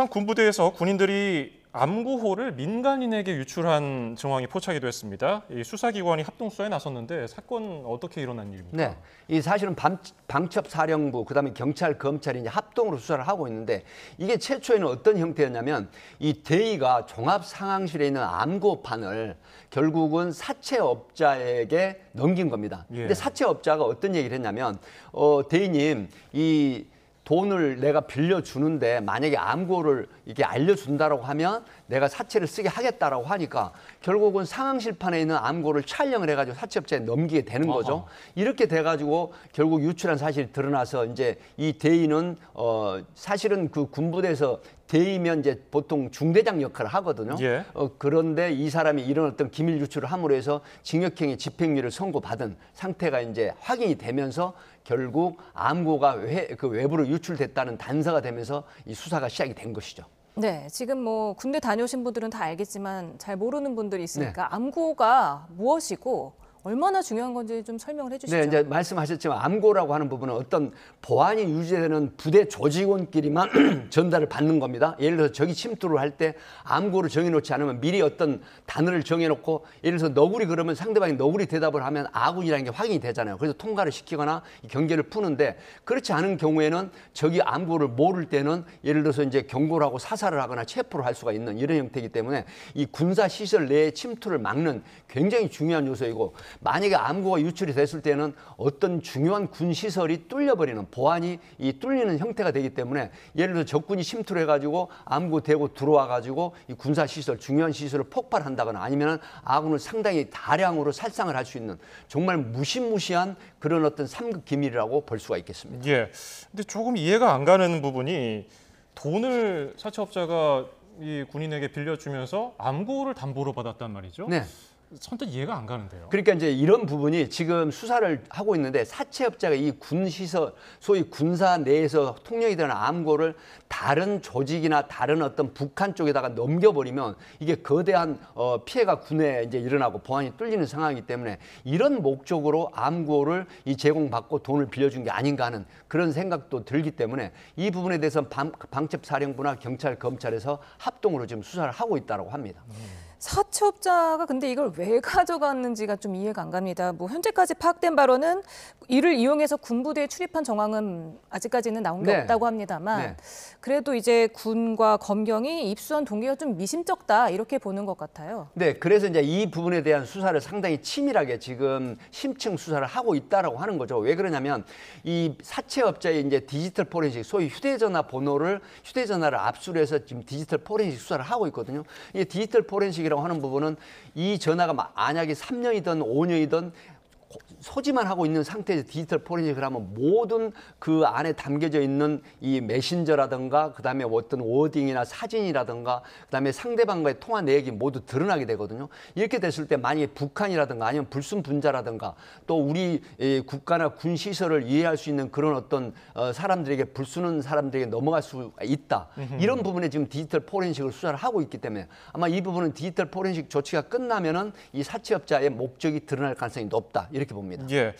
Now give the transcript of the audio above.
한 군부대에서 군인들이 암구호를 민간인에게 유출한 정황이 포착이 됐습니다. 이 수사기관이 합동수사에 나섰는데 사건 어떻게 일어난 일입니까? 네, 이 사실은 방첩사령부, 그다음에 경찰, 검찰이 이제 합동으로 수사를 하고 있는데 이게 최초에는 어떤 형태였냐면 이 대의가 종합상황실에 있는 암구판을 결국은 사채업자에게 넘긴 겁니다. 예. 근데 사채업자가 어떤 얘기를 했냐면 대의님 이 돈을 내가 빌려주는데 만약에 암구호를 이렇게 알려준다라고 하면 내가 사채를 쓰게 하겠다라고 하니까 결국은 상황실판에 있는 암구호를 촬영을 해가지고 사채업자에 넘기게 되는 거죠. 이렇게 돼가지고 결국 유출한 사실이 드러나서 이제 이 대의는 사실은 그 군부대에서 대의면 이제 보통 중대장 역할을 하거든요. 예. 그런데 이 사람이 이런 어떤 기밀 유출을 함으로 해서 징역형의 집행유예를 선고받은 상태가 이제 확인이 되면서 결국 암구가 그 외부로 유출됐다는 단서가 되면서 이 수사가 시작이 된 것이죠. 네, 지금 뭐 군대 다녀오신 분들은 다 알겠지만 잘 모르는 분들이 있으니까 암구호가 무엇이고 얼마나 중요한 건지 좀 설명을 해주시죠. 네, 이제 말씀하셨지만 암구라고 하는 부분은 어떤 보안이 유지되는 부대 조직원끼리만 전달을 받는 겁니다. 예를 들어서 적이 침투를 할 때 암구를 정해놓지 않으면 미리 어떤 단어를 정해놓고 예를 들어서 너구리 그러면 상대방이 너구리 대답을 하면 아군이라는 게 확인이 되잖아요. 그래서 통과를 시키거나 경계를 푸는데 그렇지 않은 경우에는 적이 암구를 모를 때는 예를 들어서 이제 경고를 하고 사살을 하거나 체포를 할 수가 있는 이런 형태이기 때문에 이 군사 시설 내에 침투를 막는 굉장히 중요한 요소이고 만약에 암구가 유출이 됐을 때는 어떤 중요한 군 시설이 뚫려버리는 보안이 이 뚫리는 형태가 되기 때문에 예를 들어 적군이 침투를 해가지고 암구 대고 들어와가지고 이 군사 시설 중요한 시설을 폭발한다거나 아니면은 아군을 상당히 다량으로 살상을 할 수 있는 정말 무시무시한 그런 어떤 삼급 기밀이라고 볼 수가 있겠습니다. 예. 근데 조금 이해가 안 가는 부분이 돈을 사채업자가 이 군인에게 빌려주면서 암구호를 담보로 받았단 말이죠. 네. 선뜻 이해가 안 가는데요. 그러니까 이제 이런 부분이 지금 수사를 하고 있는데 사채업자가 이 군시설, 소위 군사 내에서 통용이 되는 암구를 다른 조직이나 다른 어떤 북한 쪽에다가 넘겨버리면 이게 거대한 피해가 군에 이제 일어나고 보안이 뚫리는 상황이기 때문에 이런 목적으로 암구를 이 제공받고 돈을 빌려준 게 아닌가 하는 그런 생각도 들기 때문에 이 부분에 대해서 방첩사령부나 경찰, 검찰에서 합동으로 지금 수사를 하고 있다고 합니다. 사채업자가 근데 이걸 왜 가져갔는지가 좀 이해가 안 갑니다. 뭐 현재까지 파악된 바로는 이를 이용해서 군부대에 출입한 정황은 아직까지는 나온 게 없다고 합니다만 그래도 이제 군과 검경이 입수한 동기가 좀 미심쩍다 이렇게 보는 것 같아요. 네, 그래서 이제 이 부분에 대한 수사를 상당히 치밀하게 지금 심층 수사를 하고 있다라고 하는 거죠. 왜 그러냐면 이 사채업자의 이제 디지털 포렌식, 소위 휴대전화를 압수해서 지금 디지털 포렌식 수사를 하고 있거든요. 이 디지털 포렌식이라고 하는 부분은 이 전화가 만약에 3년이든 5년이든 소지만 하고 있는 상태에서 디지털 포렌식을 하면 모든 그 안에 담겨져 있는 이 메신저라든가 그다음에 어떤 워딩이나 사진이라든가 그다음에 상대방과의 통화 내역이 모두 드러나게 되거든요. 이렇게 됐을 때 만약에 북한이라든가 아니면 불순분자라든가 또 우리 국가나 군 시설을 이해할 수 있는 그런 어떤 사람들에게 불순한 사람들에게 넘어갈 수 있다. 이런 부분에 지금 디지털 포렌식을 수사를 하고 있기 때문에 아마 이 부분은 디지털 포렌식 조치가 끝나면은 이 사채업자의 목적이 드러날 가능성이 높다. 이렇게 봅니다. 예.